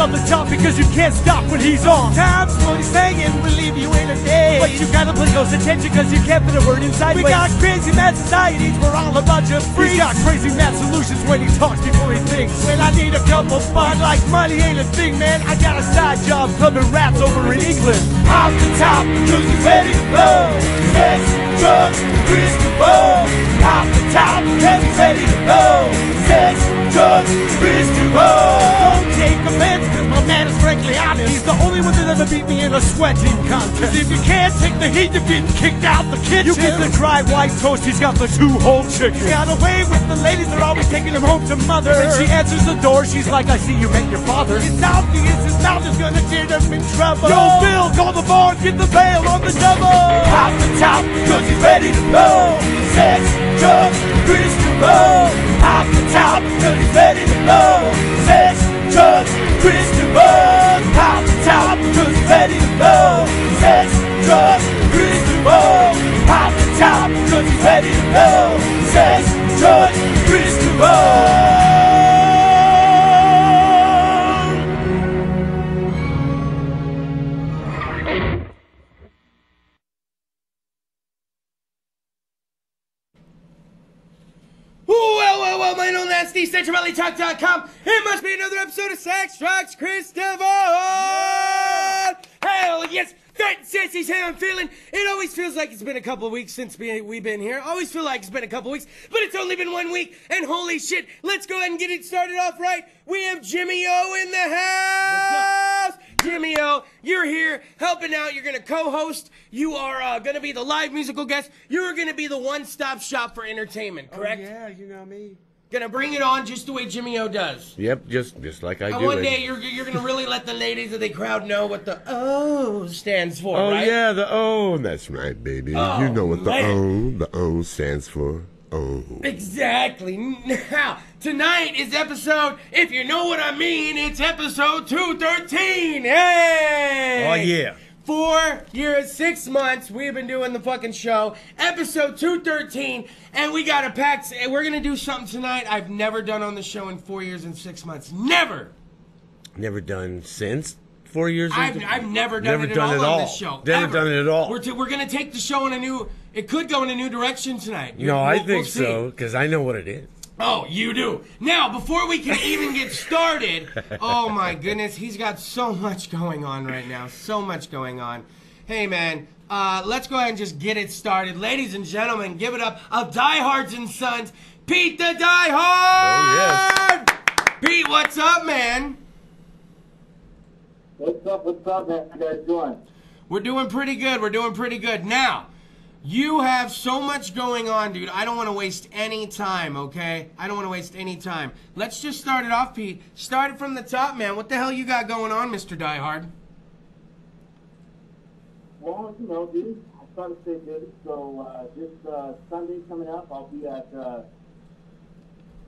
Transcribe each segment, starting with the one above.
love the top because you can't stop when he's on. Times when he's singing will leave you in a day. But you gotta pay close attention cause you can't fit a word inside. We got crazy mad societies, we're all a bunch of freaks. He's got crazy mad solutions when he talks before he thinks. When I need a couple fun, like money ain't a thing, man. I got a side job clubbing rats over in England. Off the top, cause he's ready to blow. Sex, drugs, Kris DeVold. Off the top, cause he's ready to blow. Sex, drugs, Kris DeVold. Don't take offense, cause my man is frankly honest. He's the only one that ever beat me in a sweating contest. If you can't take the heat, you're getting kicked out the kitchen. You get the dry white toast, he's got the 2-whole chicken. Got away with the ladies, they're always taking him home to mother. When she answers the door, she's like, I see you met your father. It's obvious his mouth is gonna get him in trouble. Yo, Bill, call the bar, get the bail on the double. Off the top, cause he's ready to blow. Sex, drugs, Kris DeVold. Off the top, cause he's ready to blow. Sex, drugs, Kris DeVold. Off the top, cause he's ready to blow. Sex, drugs, Kris DeVold. Off the top, cause he's ready to blow. Sex, drugs, Kris DeVold. Well, my old nasty, CentralValleyTalk.com. It must be another episode of Sex, Drugs, Kris DeVold. Hell yes, fat and sassy's how I'm feeling. It always feels like it's been a couple of weeks since we've been here. Always feel like it's been a couple of weeks, but it's only been 1 week, and holy shit, let's go ahead and get it started off right. We have Jimmy O in the house. Jimmy O, you're here helping out. You're going to co-host. You are going to be the live musical guest. You're going to be the one-stop shop for entertainment, correct? Oh, yeah, you know me. Gonna bring it on just the way Jimmy O does. Yep, just like I do. And one day you're gonna really let the ladies of the crowd know what the O stands for, right? Oh yeah, the O. That's right, baby. Oh, you know what man. the O stands for. O. Exactly. Now, tonight is episode, if you know what I mean, it's episode 213. Hey! Oh yeah. 4 years, 6 months, we've been doing the fucking show. Episode 213, and we got a packed. We're gonna do something tonight I've never done on the show in 4 years and 6 months. Never. Never done since 4 years. I've never done it at all on this show. Never ever. done it at all. We're gonna take the show in a new. It could go in a new direction tonight. No, I think we'll so because I know what it is. Oh, you do. Now, before we can even get started, oh my goodness, he's got so much going on right now. So much going on. Hey, man, let's go ahead and just get it started. Ladies and gentlemen, give it up. Diehards and Sons, Pete the Diehard! Oh, yes. Pete, what's up, man? What's up, man? How you guys doing? We're doing pretty good. Now, you have so much going on, dude. I don't want to waste any time, okay? I don't want to waste any time. Let's just start it off, Pete. Start it from the top, man. What the hell you got going on, Mr. Diehard? Well, you know, dude, I'm trying to stay busy. So, this Sunday coming up, I'll be at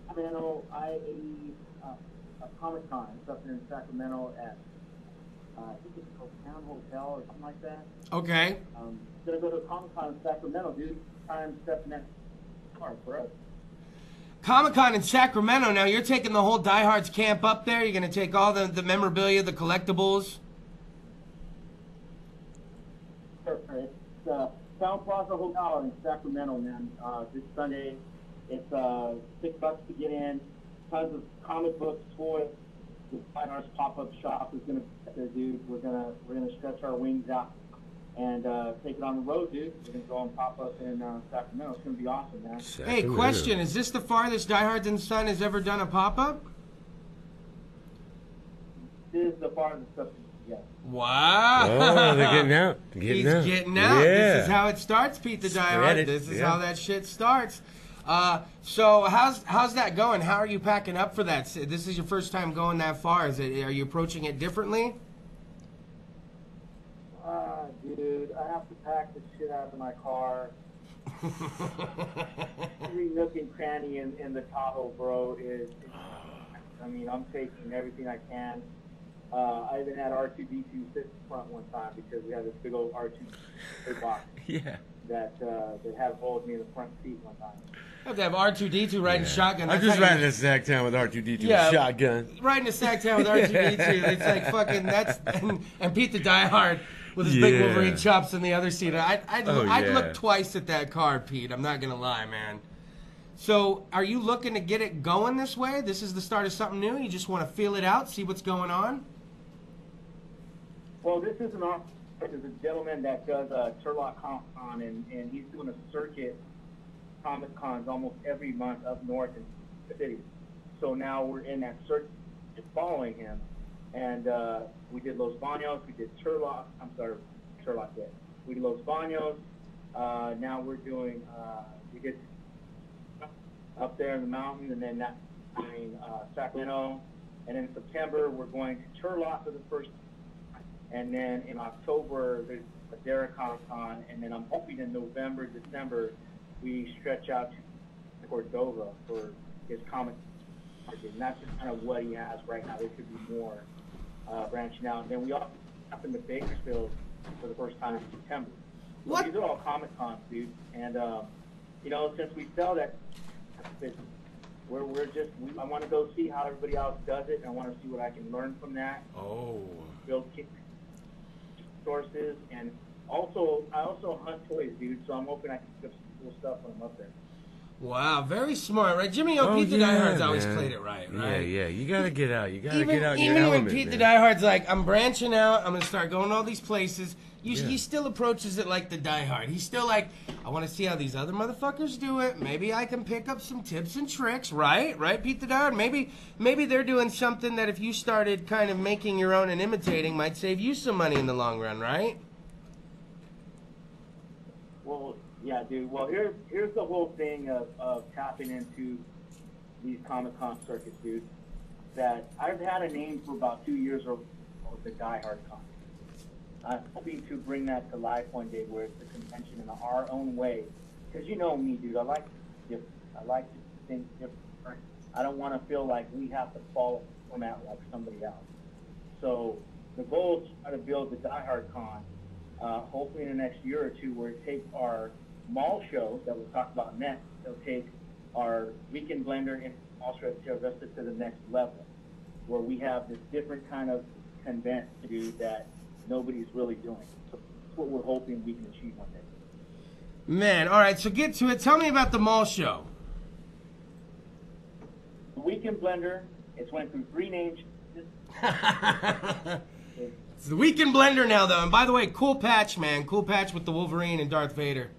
Sacramento Comic-Con. It's up here in Sacramento at, I think it's called Town Hotel or something like that. Okay. Gonna go to Comic-Con in Sacramento, dude. Time stepping that car for us. Comic-Con in Sacramento. Now, you're taking the whole Diehards camp up there? You're going to take all the memorabilia, the collectibles? It's Town Plaza Hotel in Sacramento, man. This Sunday, it's $6 to get in. Tons of comic books, toys. The Diehards pop-up shop is gonna be there, dude. We're gonna stretch our wings out and take it on the road, dude. We're gonna go and pop up in Sacramento. It's gonna be awesome, man. Hey, question: is this the farthest Diehards and Son has ever done a pop-up? This is the farthest stuff. Yeah. Wow. Oh, they're getting out. He's getting out. Yeah. This is how it starts, Pete the Diehard. This is how that shit starts. So how's that going? How are you packing up for that? This is your first time going that far. Are you approaching it differently? Dude, I have to pack the shit out of my car. Every nook and cranny in the Tahoe, bro, I mean, I'm taking everything I can. I even had R2D2 sit in front one time because we had this big old R2 box Yeah. that had holes me in the front seat one time. I have to have R2D2 riding shotgun. I'm That's just how you- riding a Sacktown with R2D2 Yeah. shotgun. Riding a Sacktown with R2D2. It's like fucking, and Pete the Diehard with his big Yeah. Wolverine chops in the other seat. I'd yeah. look twice at that car, Pete. I'm not going to lie, man. So, are you looking to get it going this way? This is the start of something new? You just want to feel it out, see what's going on? Well, this is there's a gentleman that does Turlock Comic Con, and he's doing a circuit Comic Cons almost every month up north in the city. So now we're in that circuit following him. And we did Los Baños, we did Turlock, yeah. We did Los Baños. Now we're doing, we did up there in the mountains, and then that Sacramento. And in September, we're going to Turlock for the first time. And then in October, there's a Derek Comic Con. And then I'm hoping in November, December, we stretch out to Cordova for his comic. And that's just kind of what he has right now. There could be more branching out. And then we also happened to Bakersfield for the first time in September. So What? These are all Comic Cons, dude. And, you know, since we sell that, I want to go see how everybody else does it, and I want to see what I can learn from that. Oh. Build sources, and also, I also hunt toys, dude, so I'm hoping I can get some cool stuff when I'm up there. Wow, very smart, right? Jimmy O, Pete the Diehard's always played it right? Yeah. You gotta get out. You gotta Even, get out. in your even when element, Pete the man. Diehard's like, I'm branching out, I'm going to start going to all these places, he still approaches it like the Diehard. He's still like, I want to see how these other motherfuckers do it. Maybe I can pick up some tips and tricks, right? Right, Pete the Diehard? Maybe they're doing something that if you started kind of making your own and imitating might save you some money in the long run, right? Well, yeah, dude. Well, here's the whole thing of tapping into these Comic Con circuits, dude. That I've had a name for about 2 years of the Diehard Con. I'm hoping to bring that to life one day, where it's a convention in our own way. Because you know me, dude. I like to think different. I don't want to feel like we have to follow a format like somebody else. So the goal is to try to build the Diehard Con, hopefully in the next year or two, where it takes our mall show that we'll talk about next. It'll take our Weekend Blender and also adjust it to the next level, where we have this different kind of convention to do that nobody's really doing. So that's what we're hoping we can achieve one day. Man, all right, so get to it. Tell me about the mall show. The Weekend Blender, it's went through 3 names. It's the Weekend Blender now, though. And by the way, cool patch, man. Cool patch with the Wolverine and Darth Vader.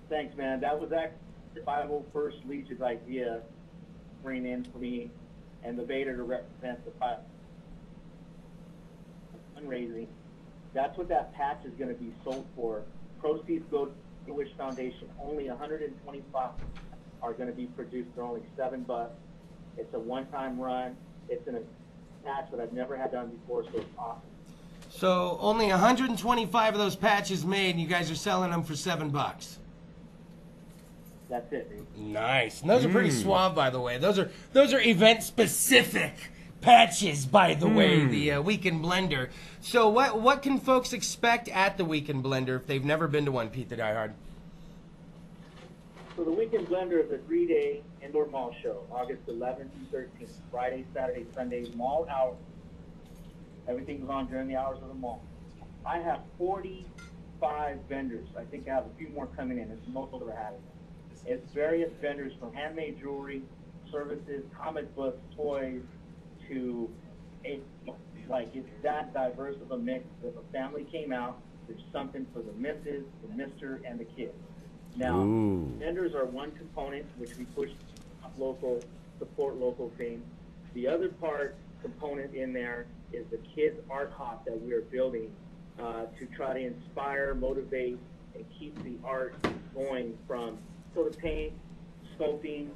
Thanks, man. That was actually 501st Legion's idea, bring in for me and the Vader to represent the fundraising. That's what that patch is going to be sold for. Proceeds go to the Wish Foundation. Only 125 are going to be produced. They're only $7. It's a one-time run. It's in a patch that I've never had done before, so it's awesome. So only 125 of those patches made, and you guys are selling them for $7. That's it, dude. Nice. And those are pretty suave, by the way. Those are event-specific patches, by the way, the Weekend Blender. So what can folks expect at the Weekend Blender if they've never been to one, Pete the Diehard? So the Weekend Blender is a 3-day indoor mall show, August 11th through 13th, Friday, Saturday, Sunday, mall hours. Everything goes on during the hours of the mall. I have 45 vendors. I think I have a few more coming in. It's the most I've ever had. It's various vendors from handmade jewelry, services, comic books, toys, to it's that diverse of a mix. If a family came out, there's something for the missus, the mister, and the kids. Now, vendors are one component, which we push local, support local things. The other component in there is the kids art hop that we are building to try to inspire, motivate, and keep the art going from sort of paint, sculpting,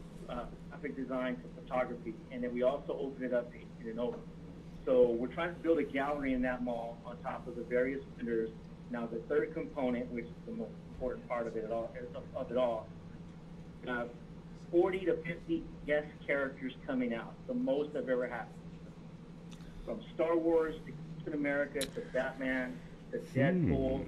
graphic design to photography. And then we also open it up to 18 and over. So we're trying to build a gallery in that mall on top of the various vendors. Now the third component, which is the most important part of it all, 40 to 50 guest characters coming out, the most I've ever had. from Star Wars to Captain America to Batman to Deadpool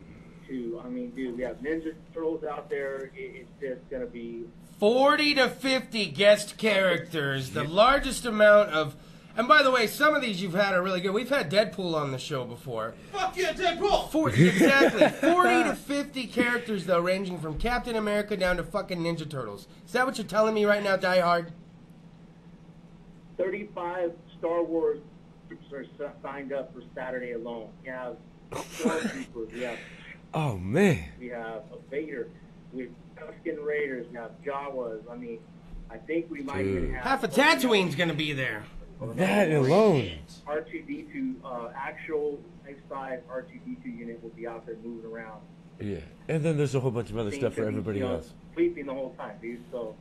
to, I mean, dude, we have Ninja Turtles out there. It's just going to be 40 to 50 guest characters, the largest amount of... And by the way, some of these you've had are really good. We've had Deadpool on the show before. Fuck yeah, Deadpool! Exactly. 40 to 50 characters, though, ranging from Captain America down to fucking Ninja Turtles. Is that what you're telling me right now, Die Hard? 35 Star Wars troops are signed up for Saturday alone. We have Stormtroopers, we have Oh, man. we have a Vader, we have Tusken Raiders, we have Jawas. I mean, I think we might even have Half of Tatooine's going to be there. That alone. R2D2, actual life-size R2D2 unit will be out there moving around. Yeah. And then there's a whole bunch of other stuff for everybody else. Sleeping the whole time, dude. So,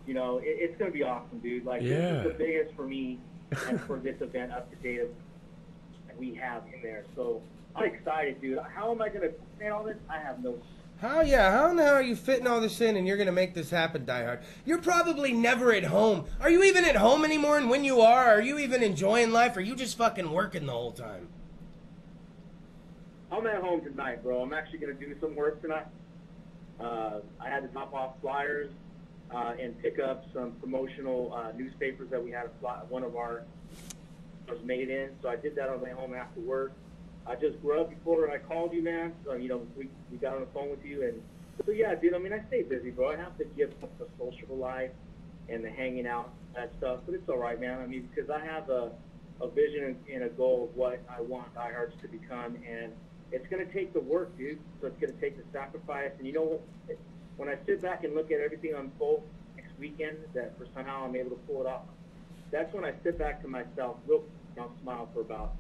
you know, it's going to be awesome, dude. Like, Yeah. this is the biggest for me and for this event up to date that we have in there. So, I'm excited, dude. How am I going to plan all this? I have no. How in the hell are you fitting all this in and you're going to make this happen, Die Hard? You're probably never at home. Are you even at home anymore? And when you are you even enjoying life? Or are you just fucking working the whole time? I'm at home tonight, bro. I'm actually going to do some work tonight. I had to drop off flyers and pick up some promotional newspapers that we had one of our was made in. So I did that on my way home after work. I just grubbed before I called you, man. So, you know, we got on the phone with you. And so, yeah, dude, I mean, I stay busy, bro. I have to give up the social life and the hanging out, that stuff. But it's all right, man. I mean, because I have a vision and a goal of what I want Die Hards to become. And it's going to take the work, dude. So it's going to take the sacrifice. And you know what? When I sit back and look at everything unfold next weekend, that for somehow I'm able to pull it off, that's when I sit back to myself, and I'll smile for about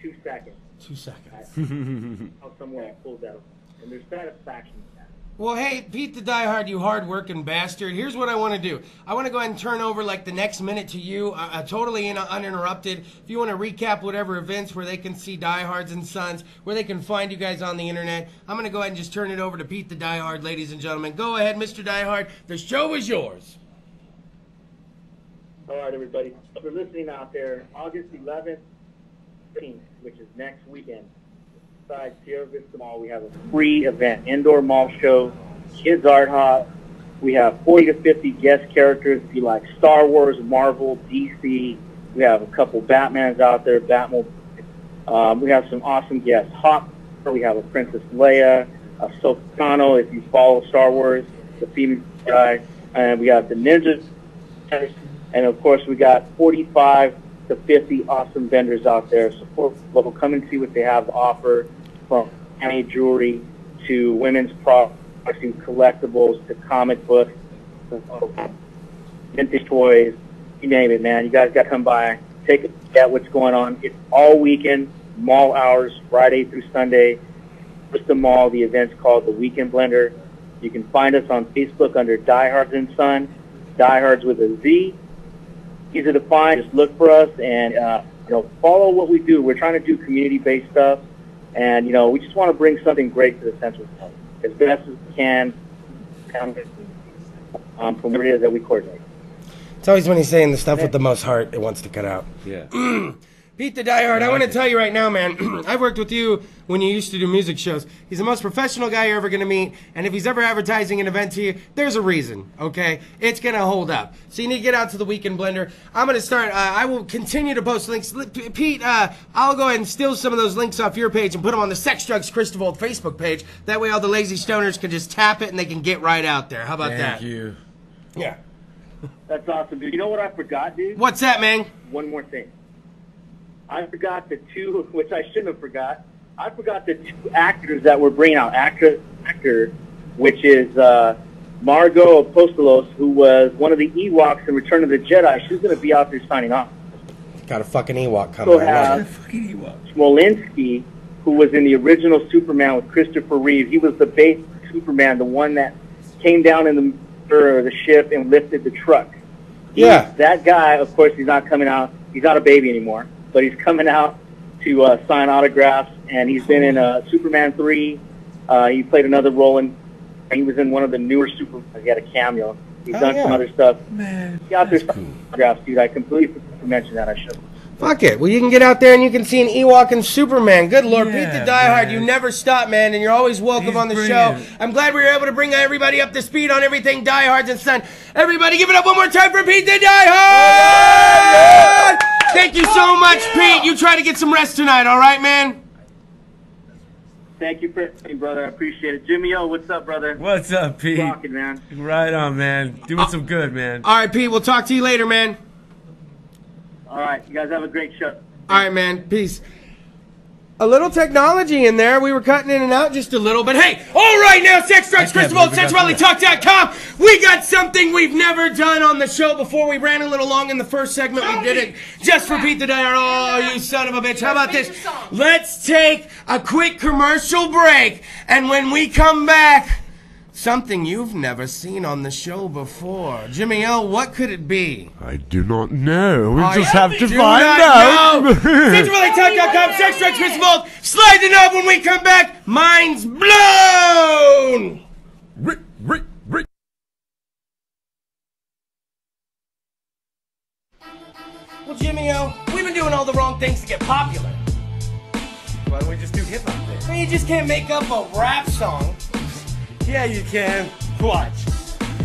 2 seconds. 2 seconds. How somewhere I pulled that off. And there's satisfaction in that. Well, hey, Pete the Die Hard, you hard-working bastard. Here's what I want to do. I want to go ahead and turn over, like, the next minute to you, totally uninterrupted. If you want to recap whatever events where they can see Die Hards and Sons, where they can find you guys on the internet, I'm going to go ahead and just turn it over to Pete the Die Hard, ladies and gentlemen. Go ahead, Mr. Die Hard. The show is yours. All right, everybody. If you're listening out there, August 11th, 15th, which is next weekend, inside Sierra Vista Mall, we have a free event, indoor mall show, kids art hop. We have 40 to 50 guest characters, if you like Star Wars, Marvel, DC. We have a couple Batmans out there, Batmobile. We have some awesome guests. Hop, we have a Princess Leia, a Ahsoka, if you follow Star Wars, the female guy, and we have the Ninjas. And, of course, we got 45 to 50 awesome vendors out there. Support local. Come and see what they have to offer, from anime jewelry to women's products to collectibles to comic books, vintage toys, you name it, man. You guys got to come by, take a look at what's going on. It's all weekend, mall hours, Friday through Sunday. Just the mall. The event's called the Weekend Blender. You can find us on Facebook under Die Hards and Son, Die Hards with a Z. Easy to find. Just look for us and follow what we do. We're trying to do community-based stuff, and we just want to bring something great to the Central Valley as best as we can from where it is that we coordinate. It's always when he's saying the stuff with the most heart, it wants to cut out. Yeah. Pete the Die Hard, I want to tell you right now, man, I've worked with you when you used to do music shows. He's the most professional guy you're ever going to meet, and if he's ever advertising an event to you, there's a reason, okay? It's going to hold up. So you need to get out to the Weekend Blender. I'm going to start, I will continue to post links. Pete, I'll go ahead and steal some of those links off your page and put them on the Sex Drugs Kris DeVold Facebook page. That way all the lazy stoners can just tap it and they can get right out there. How about that? Thank you. Yeah. That's awesome, dude. You know what I forgot, dude? What's that, man? One more thing. I forgot the two, which I shouldn't have forgot. I forgot the two actors that we're bringing out. Actor, which is Margot Apostolos, who was one of the Ewoks in Return of the Jedi. She's going to be out there signing off. Got a fucking Ewok coming. So have Smolinski, who was in the original Superman with Christopher Reeve. He was the base Superman, the one that came down in the ship and lifted the truck. Yeah. That guy, of course, he's not coming out. He's not a baby anymore. But he's coming out to sign autographs, and he's been in Superman 3. He played another role in. He was in one of the newer Superman. He had a cameo. He's done some other stuff. Man, He got there autographs, dude. I completely forgot to mention that. I should. Fuck it. Well, you can get out there and you can see an Ewok and Superman. Good Lord, Pete the Diehard, man. you never stop, man, and you're always welcome on the show. I'm glad we were able to bring everybody up to speed on everything Diehards and Son. Everybody give it up one more time for Pete the Diehard! Thank you so much, Pete. You try to get some rest tonight, all right, man? Thank you for me, brother. I appreciate it. Jimmy O, what's up, brother? What's up, Pete? Rocking, man. Right on, man. Doing some good, man. All right, Pete, we'll talk to you later, man. All right, you guys have a great show. All right, man. Peace. A little technology in there. We were cutting in and out just a little, but hey, all right now, Sex, Drugs, Kris DeVold, SexualityTalk.com. We got something we've never done on the show before. We ran a little long in the first segment. We did it just for Pete the Diehard. Oh, you son of a bitch. How about this? Let's take a quick commercial break, and when we come back, something you've never seen on the show before. Jimmy O, what could it be? I do not know. We just I have to do find not out. know. SexualityTalk.com, Sex, Drugs, Kris DeVold. Slide the knob when we come back. Mind's blown! Well, Jimmy O, we've been doing all the wrong things to get popular. Why don't we just do hip-hop then? I mean, you just can't make up a rap song. Yeah, you can. Watch.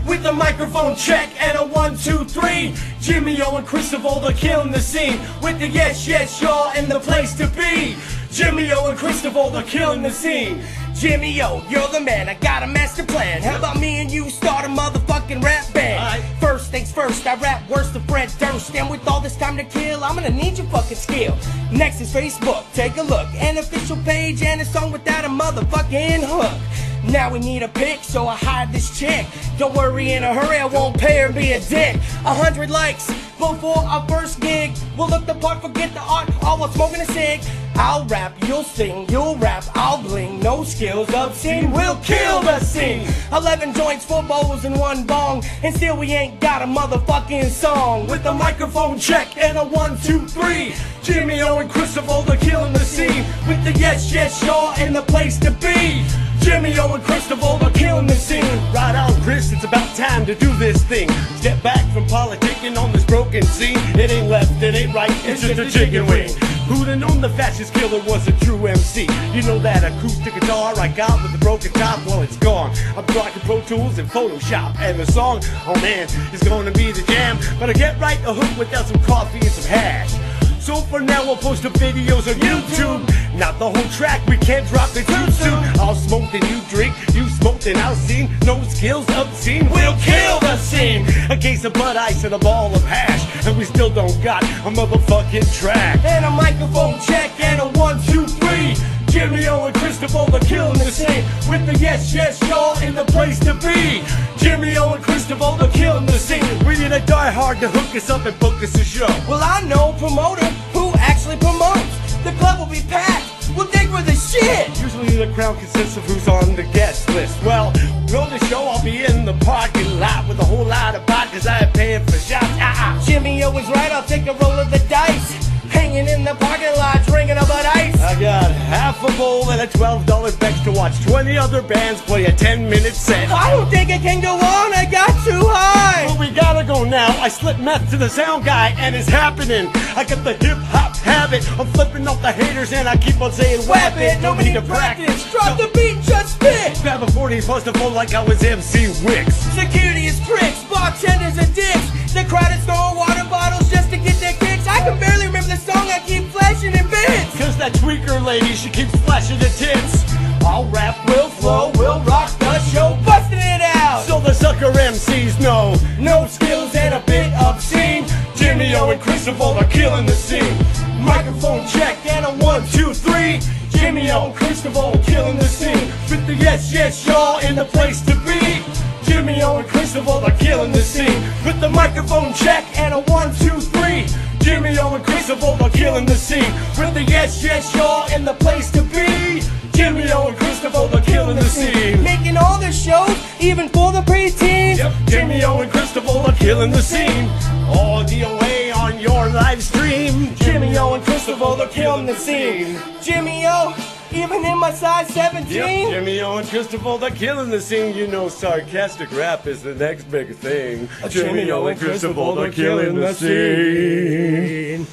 With a microphone check and a 1, 2, 3. Jimmy O and Kris DeVold are killing the scene. With the yes, yes, y'all in the place to be. Jimmy O and Kris DeVold are killing the scene. Jimmy O, you're the man, I got a master plan. How about me and you start a motherfucking rap band? First things first, I rap worse than Fred Durst. And with all this time to kill, I'm gonna need your fucking skill. Next is Facebook, take a look. An official page and a song without a motherfucking hook. Now we need a pic, so I hired this chick. Don't worry, in a hurry, I won't pay her, be a dick. 100 likes before our first gig. We'll look the part, forget the art, all while smoking a cig. I'll rap, you'll sing, you'll rap, I'll bling. No skills, obscene, we'll kill the scene. 11 joints, 4 bowls, and 1 bong. And still we ain't got a motherfucking song. With a microphone check and a 1, 2, 3. Jimmy O and Kris DeVold are killing the scene. With the yes, yes, y'all in the place to be. Jimmy O and Kris DeVold are killing the scene. Right on, Chris, it's about time to do this thing. Step back from politicking on this broken scene. It ain't left, it ain't right, it's just a chicken wing. Who'd have known the fascist killer was a true MC? You know that acoustic guitar I got with the broken top? Well, it's gone. I'm rocking Pro Tools and Photoshop. And the song, oh man, is gonna be the jam. But I get right a hook without some coffee and some hash. So for now we'll post the videos on YouTube. Not the whole track, we can't drop it too soon. I'll smoke and you drink, you smoke and I'll sing. No skills obscene, we'll kill the scene. A case of Bud Ice and a ball of hash. And we still don't got a motherfucking track. And a microphone check and a 1, 2, 3. Jimmy O and Kris DeVold are killing the scene. With the yes, yes, y'all in the place to be. Jimmy O and Kris DeVold are killing the scene. We need a diehard to hook us up and book us a show. Well, I know a promoter who actually promotes. The club will be packed. We'll dig for the shit. Usually the crowd consists of who's on the guest list. Well, on the show I'll be in the parking lot with a whole lot of vodkas I ain't paying for shots. Jimmy O is right, I'll take a roll of the dice. Hanging in the parking lot, drinking a Bud Ice. I got half a bowl and a $12 Bex to watch 20 other bands play a 10-minute set. I don't think I can go on, I got too high. But we gotta go now. I slipped meth to the sound guy and it's happening. I got the hip-hop habit. I'm flipping off the haters and I keep on saying whap it. No need to practice. Drop the beat, just spit. Grab a 40 plus the phone like I was MC Wicks. Security is pricks, bartenders are dicks. The crowd is throwing water bottles just to get their kicks. I can barely remember the song, I keep flashing in bits. Cause that tweaker lady, she keeps flashing the tits. I'll rap, we'll flow, we'll rock the show, busting it out. So the sucker MCs know No skills and a bit obscene. Jimmy O and Kris DeVold are killing the scene. Microphone check and a 1, 2, 3. Jimmy O and Kris DeVold killing the scene. With the yes, yes, y'all in the place to be. Jimmy O and Kris DeVold are killing the scene. With the microphone check and a 1, 2, 3. Jimmy O and Kris DeVold are killing the scene. With the yes, yes, y'all in the place to be. Jimmy O and Kris DeVold are killing the scene. Making all the shows, even for the preteens. Yep, Jimmy O and Kris DeVold are killing the scene. All DOA on your live stream. Jimmy O and Kris DeVold are killing the scene. Jimmy O, even in my size 17. Yep, Jimmy O and Kris DeVold are killing the scene. You know sarcastic rap is the next big thing. Jimmy O and Kris DeVold are killing the scene.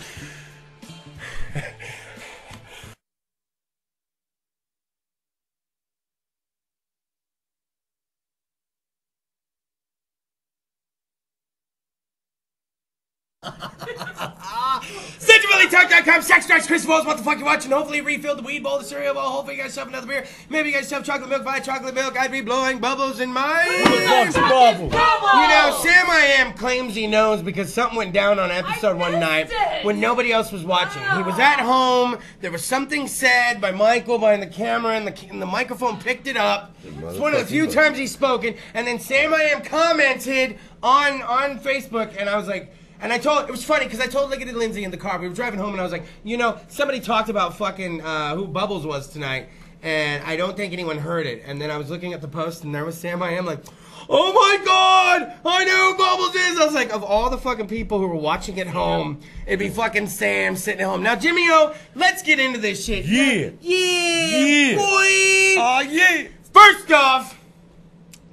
CentralValleyTalk.com, Sex Drives, Kris DeVold, what the fuck you watching? Hopefully you refilled the weed bowl, the cereal bowl. Hopefully you guys have another beer. Maybe you guys have chocolate milk. If I had chocolate milk, I'd be blowing bubbles in my... Who the fuck's bubble? You know, Sam I Am claims he knows because something went down on episode one night when nobody else was watching. He was at home. There was something said by Michael behind the camera, and the microphone picked it up. It's one of the few times he's spoken. And then Sam I Am commented on Facebook, and I was like... And it was funny because I told Liggett and Lindsay in the car, we were driving home, and I was like, you know, somebody talked about fucking who Bubbles was tonight, and I don't think anyone heard it. And then I was looking at the post, and there was Sam I Am like, oh my God, I know who Bubbles is. I was like, of all the fucking people who were watching at home, it'd be fucking Sam sitting at home. Now, Jimmy O, let's get into this shit. Yeah. Yeah. Boy. Oh, yeah. First off,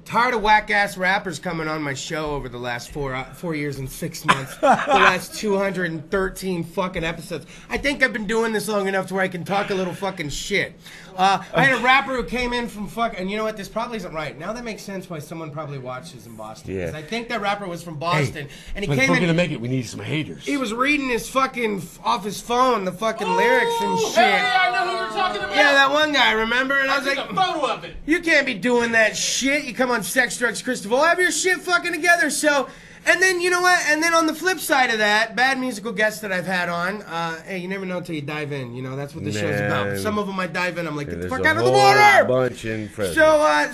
tired of whack-ass rappers coming on my show over the last 4 years and 6 months. The last 213 fucking episodes. I think I've been doing this long enough to where I can talk a little fucking shit. I had a rapper who came in from and you know what, this probably isn't right. Now that makes sense why someone probably watches in Boston. Yeah. Because I think that rapper was from Boston. And he But if came we're in. gonna make it, we need some haters. He was reading his fucking, off his phone, the fucking lyrics and shit. Hey, I know who you're talking about. Yeah, that one guy, remember? And I was Took like, a photo of it. you can't be doing that shit. You come on Sex, Drugs, Kris DeVold, have your shit fucking together. So, and then, you know what? And then on the flip side of that, bad musical guests that I've had on, hey, you never know until you dive in. You know, that's what the show's about. Some of them I dive in, I'm like, get the fuck out of the water! Bunch in front.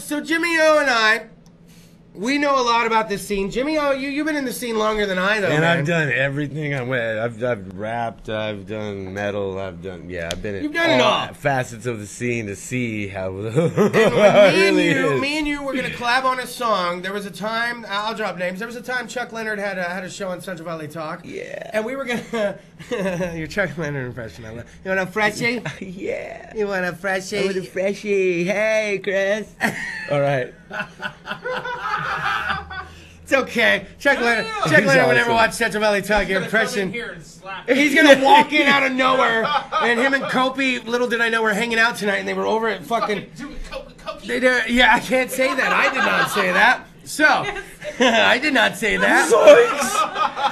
So Jimmy O and I, we know a lot about this scene. Jimmy O, you've been in the scene longer than I, though, And man. I've done everything. I've rapped. I've done metal. I've been You've in done it all. facets of the scene to see how And it me really and you were gonna collab on a song. There was a time, I'll drop names. There was a time Chuck Leonard had a show on Central Valley Talk. Yeah. And we were gonna your Chuck Leonard impression. I love. You want a freshie? Yeah. You want a freshie? I want a freshie. Hey, Kris. All right. It's okay. Chuck Leonard He's would never awesome. watch Central Valley Talk. Your Gonna come in impression. here and slap He's gonna walk in out of nowhere, and him and Kopi, little did I know, were hanging out tonight, and they were over at fucking. They did, yeah, I can't say that. I did not say that. So, I did not say that.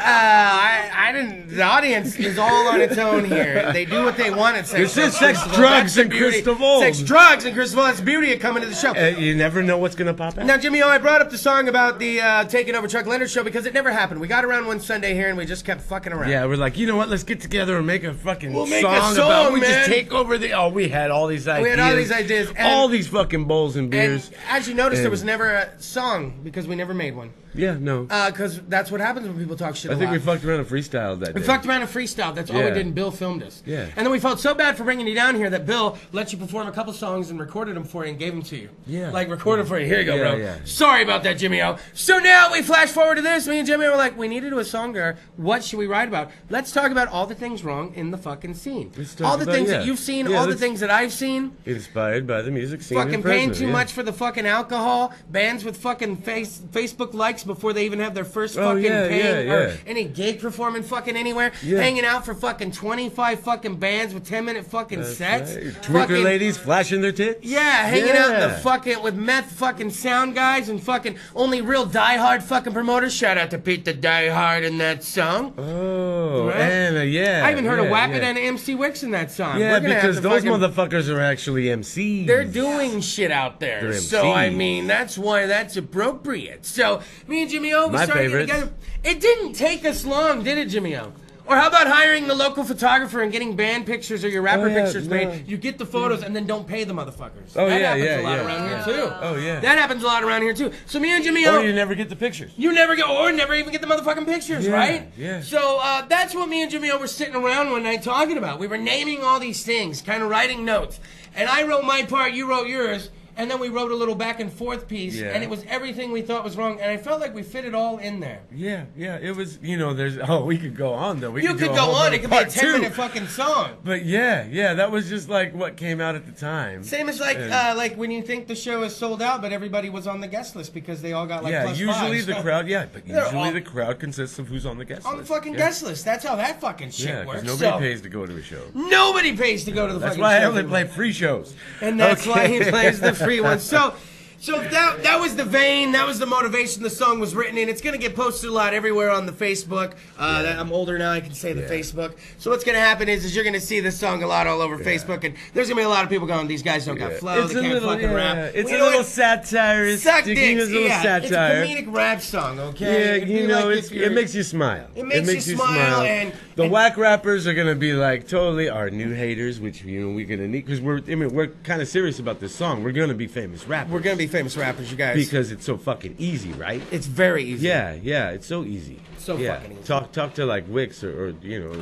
I didn't. The audience is all on its own here. They do what they want at Sex. This is Sex, DeVold. Drugs, That's the and Kris beauty. DeVold. Sex, drugs, and Kris DeVold. That's the beauty of coming to the show. You never know what's gonna pop out. Now, Jimmy O, I brought up the song about the taking over Chuck Leonard show because it never happened. We got around one Sunday here and we just kept fucking around. Yeah, we're like, you know what? Let's get together and make a fucking make song, a song, about. We man. just take over the. Oh, we had all these ideas. We had all these ideas. And, all these fucking bowls and beers. and as you noticed, there And- was never a song because we never made one. Yeah, no. Because that's what happens when people talk shit. I think we lot. fucked around and freestyled that day. We fucked around and freestyle. That's all we Yeah. did, and Bill filmed us. Yeah. And then we felt so bad for bringing you down here that Bill let you perform a couple songs and recorded them for you and gave them to you. Yeah. Like, recorded for you. Here you go, Yeah, bro. yeah. Sorry about that, Jimmy O. So now we flash forward to this. Me and Jimmy were like, we need to do a song there. What should we write about? Let's talk about all the things wrong in the fucking scene. Let's talk All the about- things yeah. that you've seen, Yeah, all the let's- things that I've seen. Inspired by the music scene. Fucking in paying Fresno, too yeah. much for the fucking alcohol. Bands with fucking Facebook likes before they even have their first Oh, fucking yeah, paying yeah, or yeah. any gig performing fucking anywhere. Yeah. Hanging out for fucking 25 fucking bands with 10-minute fucking That's sets. right. Twerker Fucking- ladies flashing their tits. Yeah, hanging out in the Yeah. fucking with meth fucking sound guys and fucking only real diehard fucking promoters. Shout out to Pete the Diehard in that song. Oh, Right? and yeah. I even heard of yeah, Wappet yeah. and MC Wicks in that song. Yeah, We're gonna have because to those fucking- motherfuckers are actually MCs. They're doing shit out there. They're So, I MCs. mean, that's why that's appropriate. So, me and Jimmy O, we My started favorites. getting together. It didn't take us long, did it, Jimmy O? Or how about hiring the local photographer and getting band pictures or your rapper Oh, yeah, pictures no. made? You get the photos and then don't pay the motherfuckers. Oh, that yeah, happens yeah, a lot yeah, around yeah. here, too. Oh, yeah. That happens a lot around here, too. So, me and Jimmy O... Or you never get the pictures. You never get, or never even get the motherfucking pictures, Yeah, right? yeah. So that's what me and Jimmy O were sitting around one night talking about. We were naming all these things, kind of writing notes. And I wrote my part, you wrote yours, and then we wrote a little back and forth piece, Yeah. and it was everything we thought was wrong, and I felt like we fit it all in there. Yeah, yeah. It was, there's, we could go on, though. You could do a go whole on, other it could be a part, too. 10-minute fucking song. But yeah, that was just like what came out at the time. Same as like And- like when you think the show is sold out, but everybody was on the guest list because they all got like yeah, plus usually fives. the crowd, but They're usually all- the crowd consists of who's on the guest on the list. fucking Yeah. guest list. That's how that fucking shit Yeah, works. because nobody So, pays to go to a show. Nobody pays to go to the That's fucking why I show. only play free shows. And that's why he plays the free ones. So, So that was the vein, that was the motivation the song was written in. It's going to get posted a lot everywhere on the Facebook. I'm older now, I can say the Facebook. So what's going to happen is you're going to see this song a lot all over Facebook, and there's going to be a lot of people going, these guys don't got flow, they can't fucking rap. It's a little satire. Suck dicks, It's a little satire. It's a comedic rap song, okay? Yeah, you know, it makes you smile. It makes you smile, and the whack rappers are gonna be like totally our new haters, which we're gonna need because we're kind of serious about this song. We're gonna be famous rappers. We're gonna be famous rappers, you guys, because it's so fucking easy, right? It's very easy. Yeah, it's so easy. So fucking easy. Talk to like Wix or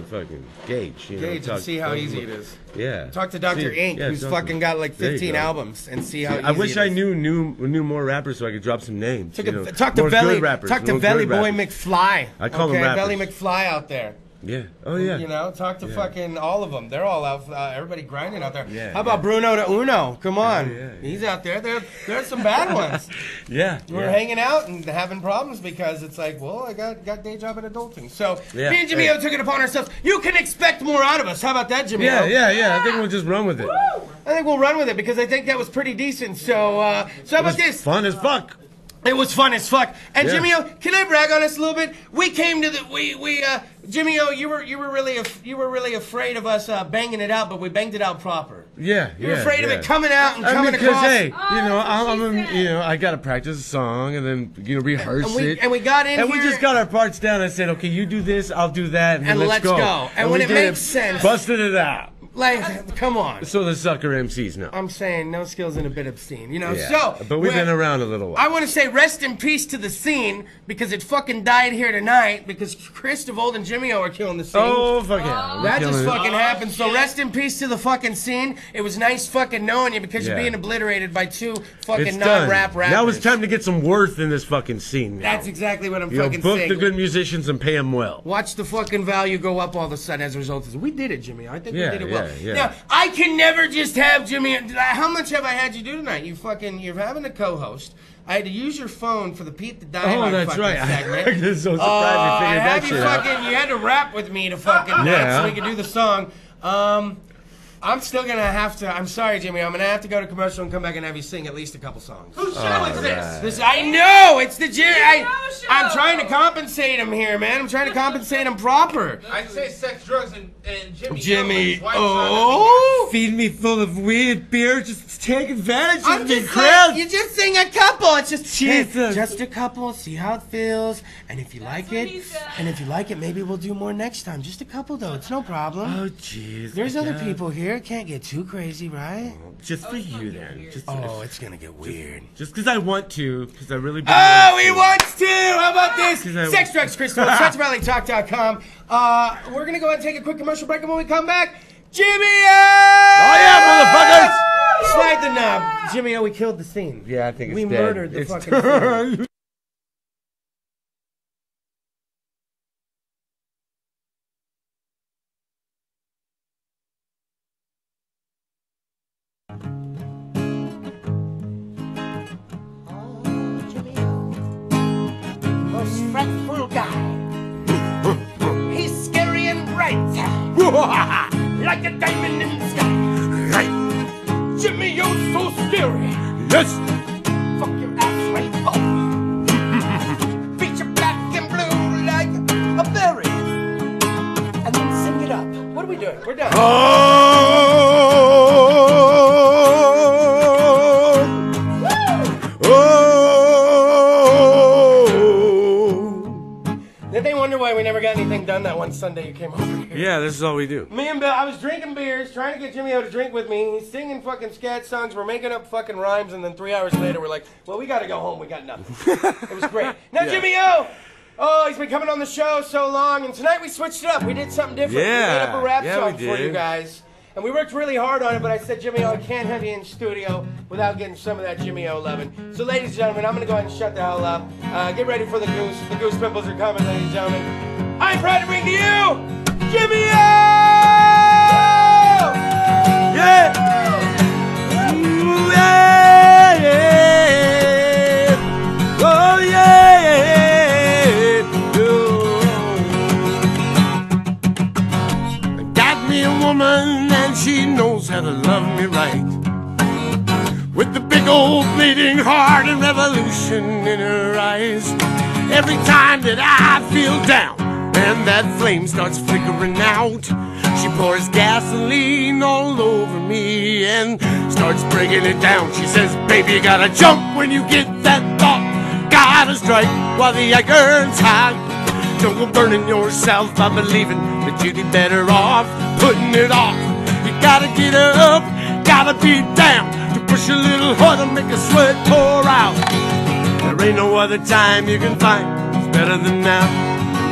fucking Gage. Gage and see how easy it is. Yeah. Talk to Dr. Ink, who's fucking got like 15 albums, and see how easy I wish I it is. knew more rappers so I could drop some names. Talk to Belly Boy McFly. I call them rappers. Belly McFly out there. Yeah. Oh yeah. You know, talk to fucking all of them. They're all out. Everybody grinding out there. Yeah. How about Bruno de Uno? Come on, Yeah. he's out there. There's some bad ones. We're hanging out and having problems because it's like, well, I got day job in adulting. So me and Jimmy O took it upon ourselves. You can expect more out of us. How about that, Jimmy O? Yeah. I think we'll just run with it. I think we'll run with it because I think that was pretty decent. So how about this? Fun as fuck. It was fun as fuck. And Jimmy O, can I brag on us a little bit? We came to the Jimmy O, you were really afraid of us banging it out, but we banged it out proper. Yeah. You were afraid of it coming out and coming because, across. hey, I gotta practice a song and then rehearse it. And we got in and here. we just got our parts down. I said, okay, you do this, I'll do that, and let's go. And when it makes sense, busted it out. Like, come on. So the sucker MCs know. I'm saying no skills and a bit obscene, you know. Yeah. So, but we've been around a little while. I want to say rest in peace to the scene because it fucking died here tonight because Kris DeVold and Jimmy O are killing the scene. Oh fuck yeah! That just fucking happened. So rest in peace to the fucking scene. It was nice fucking knowing you because you're being obliterated by two fucking non-rap rappers. Now it's time to get some worth in this fucking scene. Now. That's exactly what I'm fucking book saying. the good musicians and pay them well. Watch the fucking value go up all of a sudden as a result of this. We did it, Jimmy. I think we did it well. Yeah. Now, I can never just have Jimmy. How much have I had you do tonight? You're having a co-host. I had to use your phone for the Pete the Diehard segment. I'm so surprised you figured that shit out. You had to rap with me to fucking so we could do the song. I'm still gonna have to. I'm sorry, Jimmy. I'm gonna have to go to commercial and come back and have you sing at least a couple songs. Whose show is this? I know it's the Jimmy. I'm trying to compensate him here, man. I'm trying to compensate him proper. I'd say sex, drugs, and Jimmy. Jimmy, feed me full of weird beer. Just take advantage I'm of me, just Chris. like, you just sing a couple. It's just Jesus. just a couple. See how it feels, and if you like it, maybe we'll do more next time. Just a couple, though. It's no problem. Oh, jeez. There's other people here. It can't get too crazy, right? Just for you, then. It's gonna get weird. Just because I want to, because I really. Oh, he wants to. How about this? Sex, drugs, Kris DeVold, SexValleyTalk.com. We're gonna go ahead and take a quick commercial break, and when we come back, Jimmy O! Oh yeah, motherfuckers! Slide the knob, Jimmy O. We killed the scene. Yeah, I think it's we dead. murdered the fucking scene. Fretful guy. He's scary and bright, like a diamond in the sky. Right. Jimmy O's so scary. Yes. Fuck your ass right up. Beat you black and blue like a berry, and then sing it up. What are we doing? We're done. Did they wonder why we never got anything done that one Sunday you came over here? Yeah, this is all we do. Me and Bill, I was drinking beers, trying to get Jimmy O to drink with me. He's singing fucking scat songs. We're making up fucking rhymes, and then 3 hours later, we're like, well, we gotta go home. We got nothing. It was great. Now, Jimmy O! Oh, he's been coming on the show so long, and tonight we switched it up. We did something different. Yeah. We made up a rap song we for you did. guys. And we worked really hard on it, but I said, Jimmy O, I can't have you in studio without getting some of that Jimmy O loving. So, ladies and gentlemen, I'm going to go ahead and shut the hell up. Get ready for the goose. The goose pimples are coming, ladies and gentlemen. I'm proud to bring to you, Jimmy O! Yeah! Ooh, yeah, yeah! Oh, yeah! Oh. Got me a woman and she knows how to love me right. with the big old bleeding heart and revolution in her eyes. Every time that I feel down and that flame starts flickering out, she pours gasoline all over me and starts breaking it down. She says, baby, you gotta jump when you get that thought. Gotta strike while the iron's hot. Don't go burning yourself by believing that you'd be better off putting it off. You gotta get up, gotta be down to push a little harder, make a sweat pour out. There ain't no other time you can find it's better than now.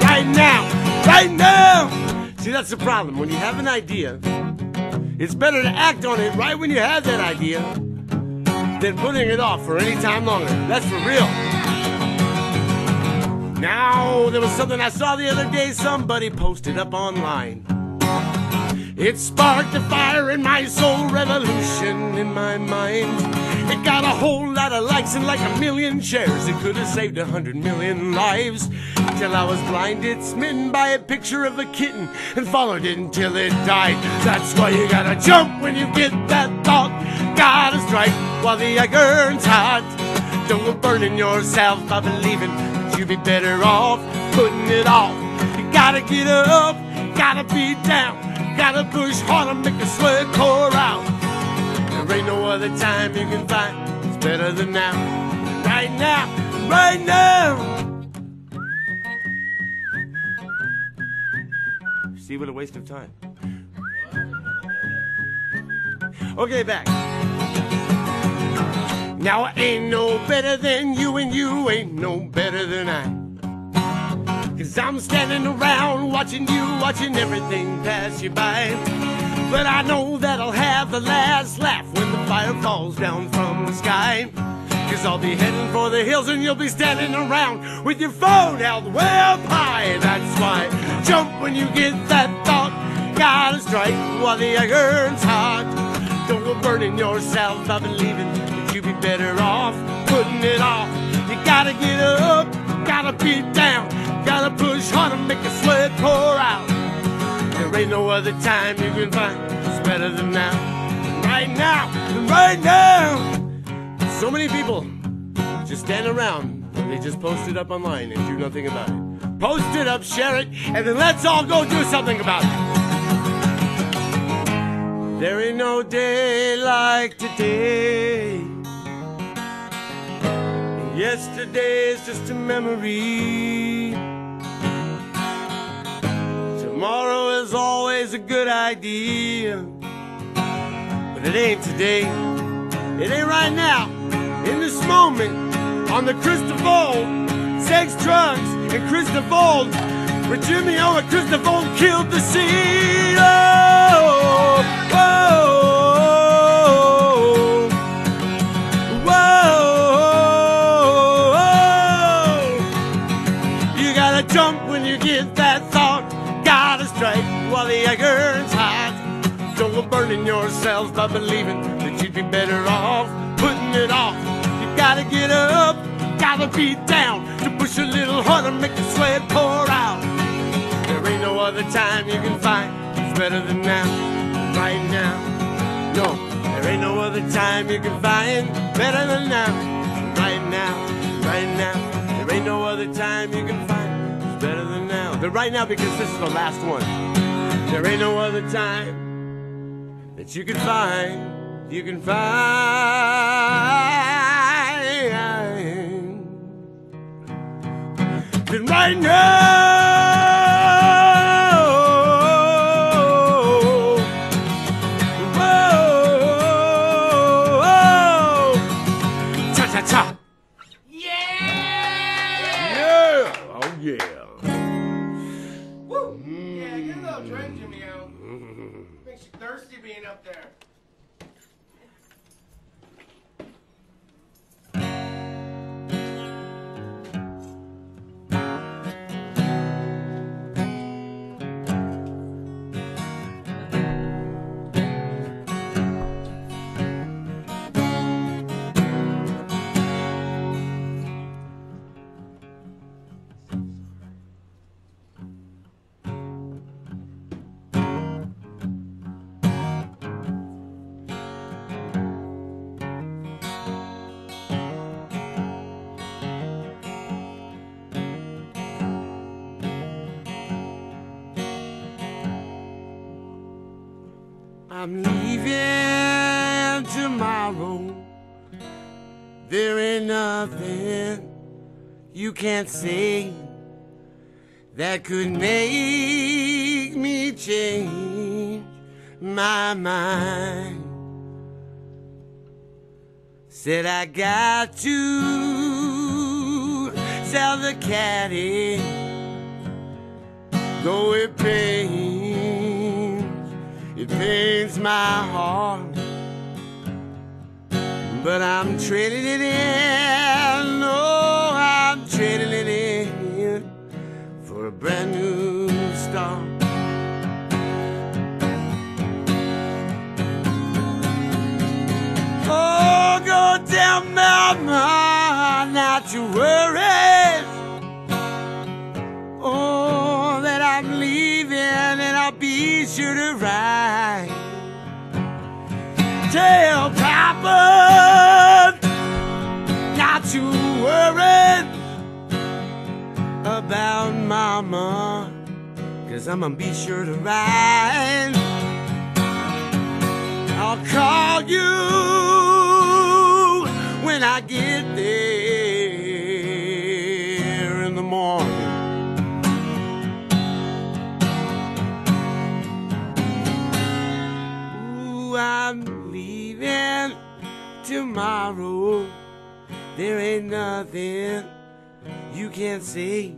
Right now, right now. See, that's the problem. When you have an idea, it's better to act on it right when you have that idea than putting it off for any time longer. That's for real. Now, there was something I saw the other day somebody posted up online. It sparked a fire in my soul, revolution in my mind. It got a whole lot of likes and like 1 million shares. It could have saved 100 million lives. Till I was blinded, smitten by a picture of a kitten, and followed it until it died. That's why you gotta jump when you get that thought. Gotta strike while the iron's hot. Don't go burning yourself by believing that you'd be better off putting it off. You gotta get up, gotta be down, gotta push harder, make a sweat pour out. There ain't no other time you can find it's better than now. Right now, right now. See, what a waste of time. Okay, back. Now I ain't no better than you, and you ain't no better than I. 'Cause I'm standing around watching you, watching everything pass you by. But I know that I'll have the last laugh when the fire falls down from the sky. 'Cause I'll be heading for the hills and you'll be standing around with your phone held way up high. That's why jump when you get that thought. Gotta strike while the iron's hot. Don't go burning yourself by believing that you'd be better off putting it off. You gotta get up, gotta be down, gotta push harder, make a sweat pour out. There ain't no other time you can find it's better than now. Right now, right now. So many people just stand around and they just post it up online and do nothing about it. Post it up, share it, and then let's all go do something about it. There ain't no day like today. And yesterday is just a memory. Tomorrow is always a good idea. But it ain't today. It ain't right now. In this moment, on the Kris DeVold, sex, drugs, and Kris DeVold, where Jimmy O and Kris DeVold killed the scene. Oh, whoa, whoa, whoa. You gotta jump when you get that thought. Gotta strike while the iron's hot. Don't go burning yourself by believing that you'd be better off putting it off. You gotta get up, gotta be down to push a little harder, make the sweat pour out. There ain't no other time you can find it's better than now. Right now, no, there ain't no other time you can find better than now. Right now, right now, there ain't no other time you can find it's better than now. But right now, because this is the last one. There ain't no other time that you can find. You can find then right now. Whoa, cha cha cha. Yeah! Yeah, oh yeah. Woo! Yeah, get a little drink, Jimmy O. Makes you thirsty being up there. I'm leaving tomorrow. There ain't nothing you can't say that could make me change my mind. Said I got to sell the caddy, though it pains my heart, but I'm trading it in, no, I'm trading it in for a brand new start. Oh, go tell mama not to worry, oh, that I'm leaving and I'll be sure to ride. Tell Papa not to worry about Mama, 'cause I'm gonna be sure to ride. I'll call you when I get there in the morning. Ooh, I'm leaving tomorrow. There ain't nothing you can say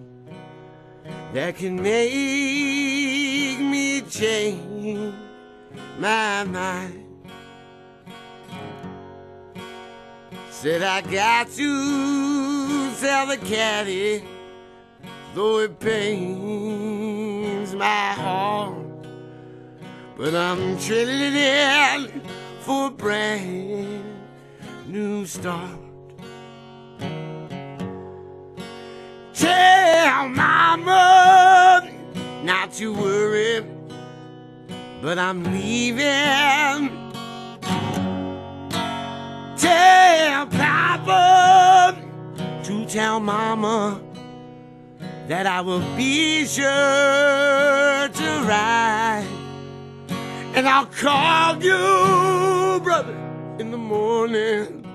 that can make me change my mind. Said I got to sell the caddy, though it pains my heart, but I'm trading it in for a brand new start. Tell Mama not to worry, but I'm leaving. Tell Papa to tell Mama that I will be sure to ride. And I'll call you, brother, in the morning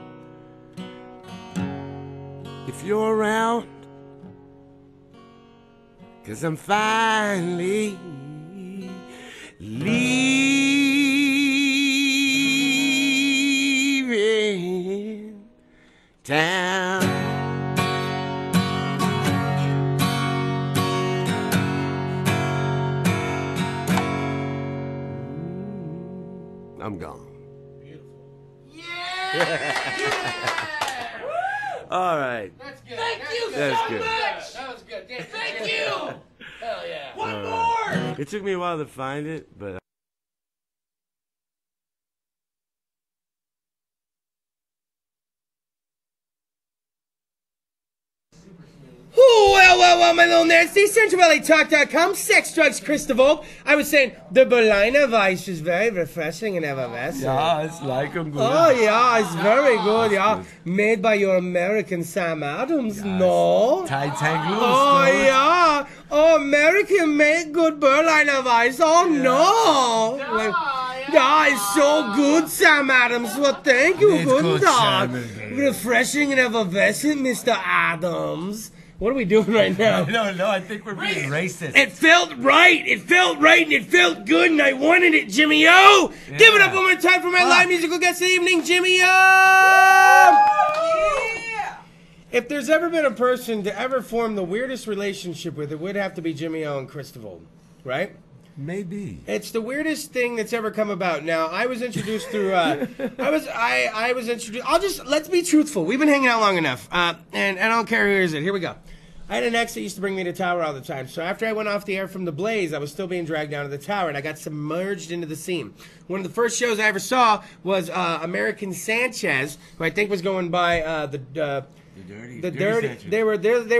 if you're around, 'cause I'm finally leaving town. I'm gone. All right. That's good. Thank you That's so good. much. That was good. Damn. Thank you. Hell yeah. One more. It took me a while to find it, but Well, my little nerds. CentralValleyTalk.com. Sex, drugs, Kris DeVold. I was saying the Berliner Weiss is very refreshing and effervescent. yeah, it's like I'm good. Oh, yeah, it's very good, yeah. Made by your American Sam Adams, no? Titanic. Oh, yeah. Oh, American made good Berliner Weiss. Oh, no. Like, yeah, it's so good, Sam Adams. Well, thank you. It's Good good, dog. Sam. Refreshing and effervescent, Mr. Adams. What are we doing right now? No, I think we're being racist. It felt right. It felt right and it felt good and I wanted it, Jimmy O. Yeah. Give it up one more time for my live musical guest of the evening, Jimmy O. Yeah. If there's ever been a person to ever form the weirdest relationship with, it would have to be Jimmy O and Kris DeVold, right? Maybe. It's the weirdest thing that's ever come about. Now, I was introduced through. I was introduced. Let's be truthful. We've been hanging out long enough, and I don't care who is it. Here we go. I had an ex that used to bring me to the tower all the time. So after I went off the air from the Blaze, I was still being dragged down to the tower, and I got submerged into the scene. One of the first shows I ever saw was American Sanchez, who I think was going by the Dirty. Sanchez. They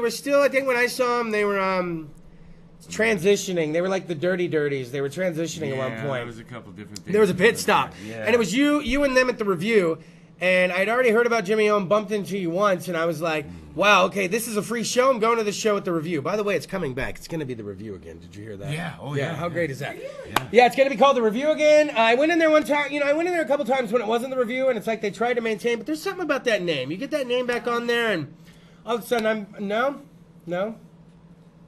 were still. I think when I saw them, they were transitioning. They were like the Dirty Dirties. They were transitioning at one point. There was a couple different things. There was a pit stop, Yeah. and it was you and them at the review. And I'd already heard about Jimmy O and bumped into you once, and I was like, Wow, okay, this is a free show. I'm going to the show with the review. By the way, it's coming back. It's going to be the review again. Did you hear that? Yeah, oh yeah. How great is that? Yeah, it's going to be called the review again. I went in there one time, I went in there a couple times when it wasn't the review, and it's like they tried to maintain, but there's something about that name. You get that name back on there, and all of a sudden no.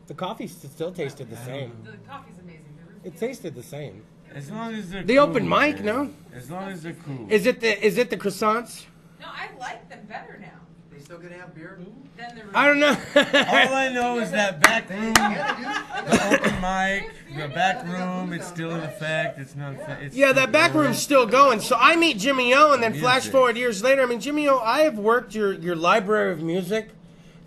The coffee still tasted the same. The coffee's amazing. It tasted the same. As long as they're The cool, open mic, man. no? As long as they're cool. Is it the croissants? No, I like them better now. They still gonna have beer? Than the I don't know. All I know is that back room, the open mic, the back room, it's still in effect. It's not. It's Yeah, that still back going. room's still going. So I meet Jimmy O, and then Music. flash forward years later. I mean, Jimmy O, I have worked your library of music.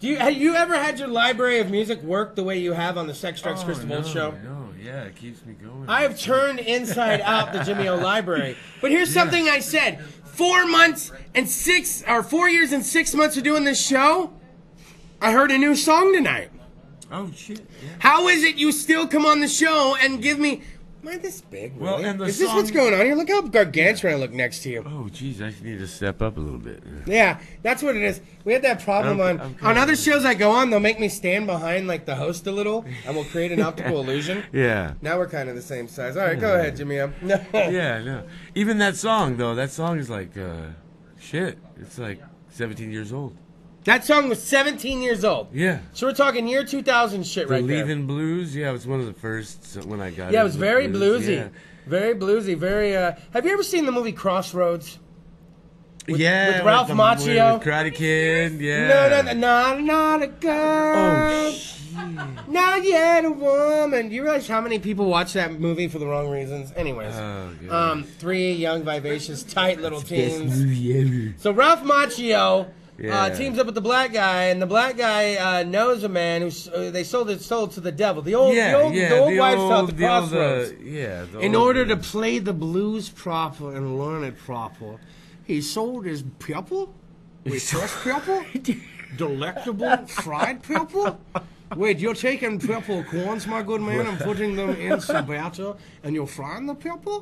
Have you ever had your library of music work the way you have on the Sex Drugs Kris DeVold show? No, yeah, it keeps me going. I have turned inside out the Jimmy O library. But here's something I said: 4 years and 6 months of doing this show, I heard a new song tonight. Oh shit! Yeah. How is it you still come on the show and give me? Am I this big? Really? Well, and the is this what's song- going on here? Look how gargantuan I look next to you. Oh jeez, I need to step up a little bit. Yeah, that's what it is. We had that problem I'm on kinda- other shows I go on. They'll make me stand behind like the host a little, and we'll create an optical illusion. Yeah. Now we're kind of the same size. All right, go ahead, Jimmy. Yeah, no. Even that song though, that song is like shit. It's like 17 years old. That song was 17 years old. Yeah. So we're talking year 2000 shit The right there. Leaving Blues, yeah, it was one of the first when I got Yeah, it into was the very blues, bluesy. Yeah. Very bluesy. Very. Have you ever seen the movie Crossroads? Yeah, with Ralph Macchio? with Karate Kid, yeah. No, not a girl. Oh, shit. Not yet a woman. Do you realize how many people watch that movie for the wrong reasons? Anyways, Oh, God. 3 young, vivacious, tight little Best teens. movie ever. So Ralph Macchio Yeah. teams up with the black guy, and the black guy knows a man who they sold his soul to the devil. The old wives' tale at the crossroads. In order to play the blues proper and learn it proper, he sold his people with fresh pepper, delectable fried pepper. Wait, you're taking pepper corns, my good man, and putting them in some batter, and you're frying the pepper?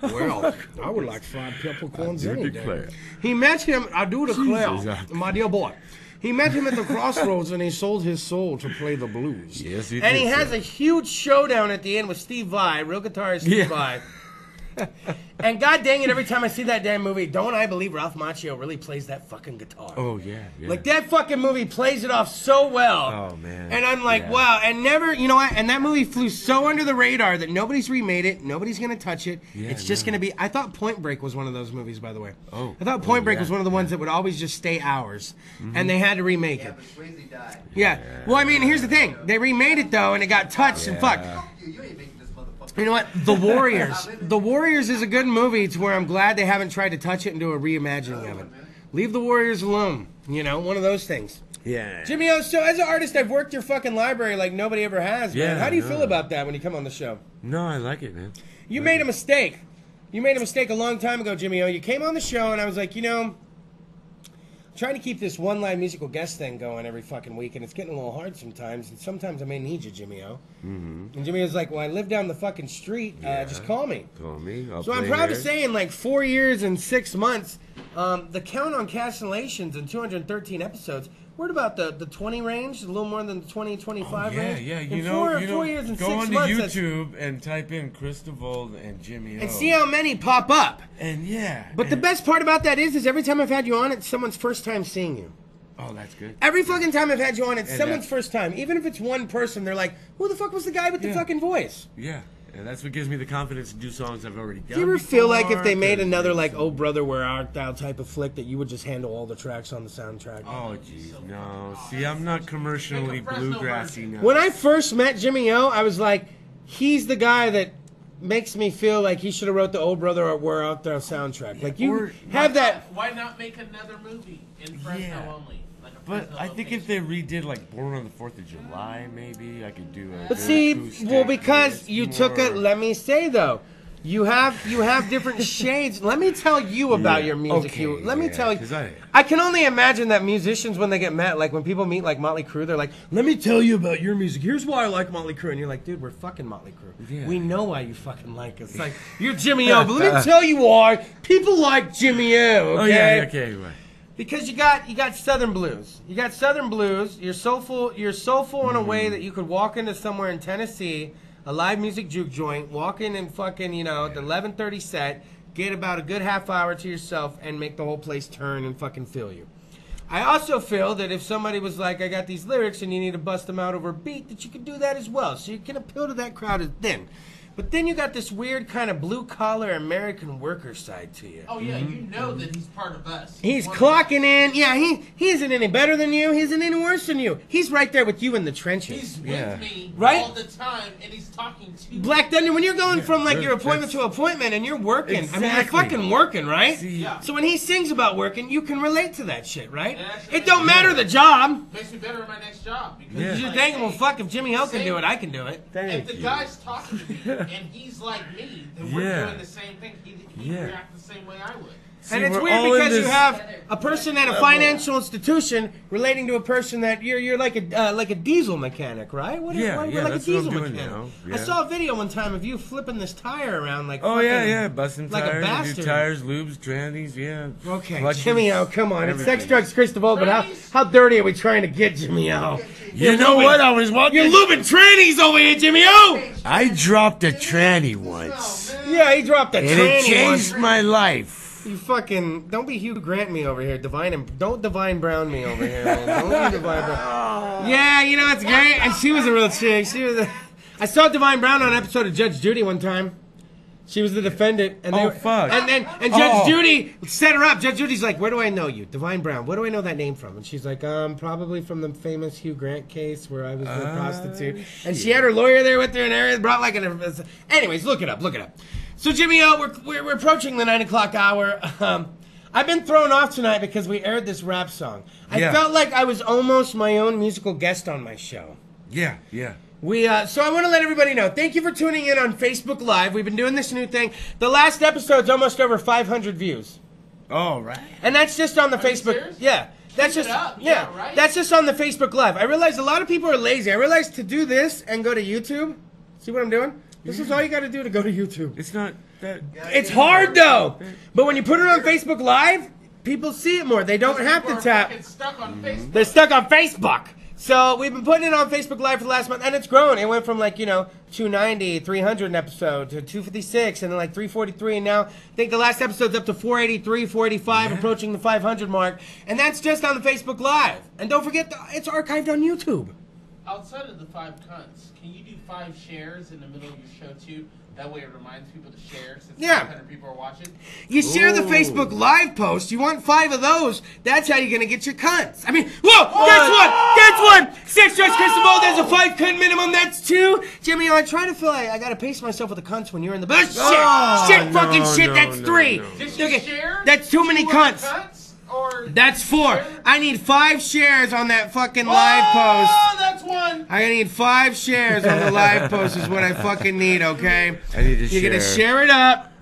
Well, I would like fried peppercorns any day. declare. He met him, I do declare, Jesus. my dear boy. He met him at the crossroads, and he sold his soul to play the blues. Yes, he And did, he has sir. a huge showdown at the end with Steve Vai, real guitarist Steve Vai. And god dang it, every time I see that damn movie, don't I believe Ralph Macchio really plays that fucking guitar. Oh, yeah, yeah. Like, that fucking movie plays it off so well. Oh, man. And I'm like, Yeah. wow. And never, you know what? And that movie flew so under the radar that nobody's remade it. Nobody's going to touch it. Yeah, it's just no. going to be, I thought Point Break was one of those movies, by the way. Oh. I thought Point Break yeah, was one of the ones yeah. that would always just stay hours. And they had to remake Yeah, it. but Swayze died. Yeah. Well, I mean, here's the thing. They remade it, though, and it got touched and fucked. You ain't making this motherfucker. You know what? The Warriors. The Warriors is a good movie. It's where I'm glad they haven't tried to touch it and do a reimagining of it. Leave the Warriors alone. You know, one of those things. Yeah. Jimmy O, so as an artist, I've worked your fucking library like nobody ever has, man. Yeah, How do you no. feel about that when you come on the show? No, I like it, man. You made a mistake. You made a mistake a long time ago, Jimmy O. You came on the show, and I was like, you know, I'm trying to keep this one live musical guest thing going every fucking week, and it's getting a little hard sometimes. And sometimes I may need you, Jimmy O. And Jimmy O's like, well, I live down the fucking street. Just call me. Call me. I'll So I'm play proud to there. say, in like 4 years and 6 months, the count on cancelations in 213 episodes, we're at about the 20 range, a little more than the 20, 25 Yeah, range. yeah. In You know, 4 years and go 6 onto months, that's- YouTube and type in Kris DeVold and Jimmy O. and see how many pop up. And yeah. But the and- best part about that is every time I've had you on, it's someone's first time seeing you. Oh, that's good. Every fucking time I've had you on, it's And someone's that- first time. Even if it's one person, they're like, who the fuck was the guy with the Yeah. fucking voice? Yeah. And that's what gives me the confidence to do songs I've already done. Do you ever feel like if they before, made 'cause another it's like so- Oh Brother Where Art Thou type of flick that you would just handle all the tracks on the soundtrack? Oh, jeez, no. See, I'm not commercially Make a Fresno bluegrassy now. When I first met Jimmy O, I was like, he's the guy that makes me feel like he should have wrote the Oh Brother Where Art Thou soundtrack. Like you Or- have that. Why not make another movie in Fresno Yeah. only? Like a But Fresno I think if they redid like Born on the 4th of July, maybe I could do a. But good see, acoustic, well, because it's you took it. more- Let me say though, you have different shades. Let me tell you about Yeah. your music. Okay, Let me yeah, tell you. 'cause I can only imagine that musicians, when they get met, like when people meet like Motley Crue, they're like, "Let me tell you about your music. Here's why I like Motley Crue." And you're like, "Dude, we're fucking Motley Crue. Yeah. We know why you fucking like us." It's like you're Jimmy O, but let me tell you why people like Jimmy O. Okay. Oh yeah, okay. Right. Because you got Southern blues. You got Southern blues. You're soulful in a way that you could walk into somewhere in Tennessee, a live music juke joint, walk in and fucking, you know, the 11:30 set, get about a good half hour to yourself and make the whole place turn and fucking feel you. I also feel that if somebody was like, I got these lyrics and you need to bust them out over a beat, that you can do that as well. So you can appeal to that crowd as then. But then you got this weird kind of blue-collar American worker side to you. Oh, yeah, you know that he's part of us. He's one clocking in. Yeah, he isn't any better than you. He isn't any worse than you. He's right there with you in the trenches. He's with me Right? all the time, and he's talking to me. Black Thunder, when you're going from like your appointment to appointment and you're working, I mean, you're Exactly. fucking working, right? Yeah. So when he sings about working, you can relate to that shit, right? It actually It don't matter the job. Makes me better at my next job. Because Yeah. it's You're like, thinking, well, hey, fuck, if Jimmy Hill can same- do it, I can do it. If Thank the you. guy's talking to me and he's like me, then we're Yeah. doing the same thing. He'd Yeah. react the same way I would. See, And it's we're weird all in because you this- have a person at a financial institution relating to a person that you're like a diesel mechanic, right? What Yeah, like yeah, a that's what I'm diesel doing mechanic. now, I yeah. saw a video one time of you flipping this tire around like Oh fucking, yeah, busting like a tires, bastard. new tires, lubes, trannies, yeah. Okay, clutches, Jimmy O, come on. It's everything. Sex, Drugs, Kris DeVold, but how dirty are we trying to get Jimmy O? You know what? I was watching. You're lubing trannies over here, Jimmy O! I dropped a tranny once, Yeah, he dropped a and it tranny changed once. my life. You fucking don't be Hugh Grant me over here, don't Divine Brown me over here, man. Don't be Divine Brown. Yeah, you know it's great, and she was a real chick. I saw Divine Brown on an episode of Judge Judy one time. She was the defendant, and Oh, fuck. and Judge Oh. Judy set her up. Judge Judy's like, "Where do I know you, Divine Brown? Where do I know that name from?" And she's like, probably from the famous Hugh Grant case where I was the prostitute." And she had her lawyer there with her, and everything brought like an. Anyways, look it up. So Jimmy O, we're approaching the 9 o'clock hour. I've been thrown off tonight because we aired this rap song. I Yeah. felt like I was almost my own musical guest on my show. Yeah. So I want to let everybody know. Thank you for tuning in on Facebook Live. We've been doing this new thing. The last episode's almost over 500 views, All right. and that's just on the Are you Facebook. serious? Yeah, that's Keep it just up. Yeah, right? That's just on the Facebook Live. I realize a lot of people are lazy. I realize to do this and go to YouTube. See what I'm doing? This is all you got to do to go to YouTube. It's not that. It's hard though. But when you put it on Facebook Live, people see it more. They don't have to People are tap. fucking stuck on Facebook. They're stuck on Facebook. So we've been putting it on Facebook Live for the last month, and it's grown. It went from 290, 300 an episode to 256, and then 343, and now I think the last episode's up to 483, 485, approaching the 500 mark, and that's just on the Facebook Live. And don't forget, it's archived on YouTube. Outside of the 5 cunts, can you do 5 shares in the middle of your show too? That way it reminds people to share since Yeah. 500 people are watching. You share the Ooh. Facebook Live post. You want 5 of those. That's how you're going to get your cunts. I mean, whoa, guess what? Sex, Drugs, Kris DeVold, there's a 5 cunt minimum. That's 2. Jimmy, I try to feel like I got to pace myself with the cunts when you're in the bush. Oh, shit, fucking no, shit, no, that's no, 3. no. Did you share? That's too many 2 other cunts. Or That's 4. share? I need 5 shares on that fucking live post. Oh, that's 1. I need 5 shares on the live post is what I fucking need, okay? I need to You're gonna share it up.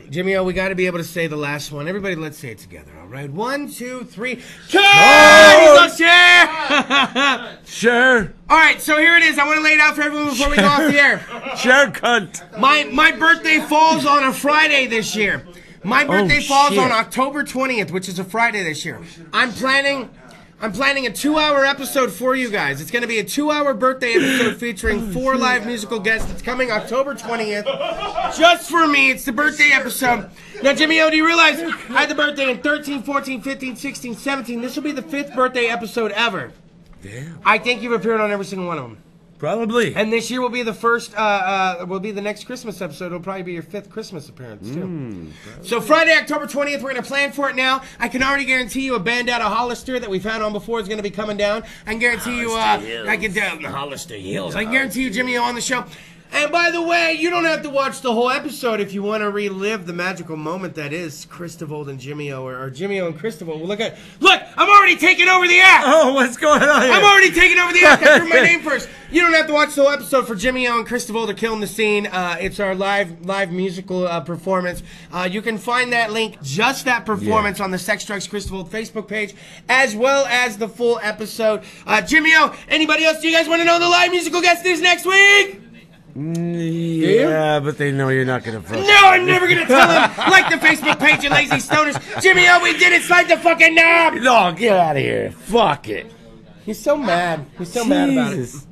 Jimmy O, we gotta be able to say the last one. Everybody, let's say it together, all right? 1, 2, 3. Cut! Share! Share. All right, so here it is. I want to lay it out for everyone before we go off the air. Share, cunt. My birthday falls on a Friday this year. My birthday falls shit. on October 20th, which is a Friday this year. I'm planning a 2-hour episode for you guys. It's going to be a 2-hour birthday episode featuring 4 live musical guests. It's coming October 20th. Just for me. It's the birthday episode. Now, Jimmy O, do you realize I had the birthday in 13, 14, 15, 16, 17. This will be the 5th birthday episode ever. Damn. I think you've appeared on every single one of them. Probably. And this year will be the first, will be the next Christmas episode. It'll probably be your 5th Christmas appearance, too. So Friday, October 20th, we're going to plan for it now. I can already guarantee you a band out of Hollister that we've had on before is going to be coming down. I can guarantee you, I can down the Hollister Hills. I can guarantee you Jimmy O on the show. And by the way, you don't have to watch the whole episode if you want to relive the magical moment that is Kris DeVold and Jimmy O, or Jimmy O and Kris DeVold. Well, look, I'm already taking over the act. Oh, what's going on here? I'm already taking over the act. I threw my name first. You don't have to watch the whole episode for Jimmy O and Kris DeVold are killing the scene. It's our live musical performance. You can find that link, just that performance, on the Sex, Drugs, Kris DeVold Facebook page, as well as the full episode. Jimmy O, anybody else? Do you guys want to know the live musical guest is next week? Yeah, but they know you're not gonna fuck. No, I'm never gonna tell them. Like the Facebook page of Lazy Stoners. Jimmy, all we did is slide the fucking knob. No, get out of here. Fuck it. He's so mad. He's so mad about it. Jesus.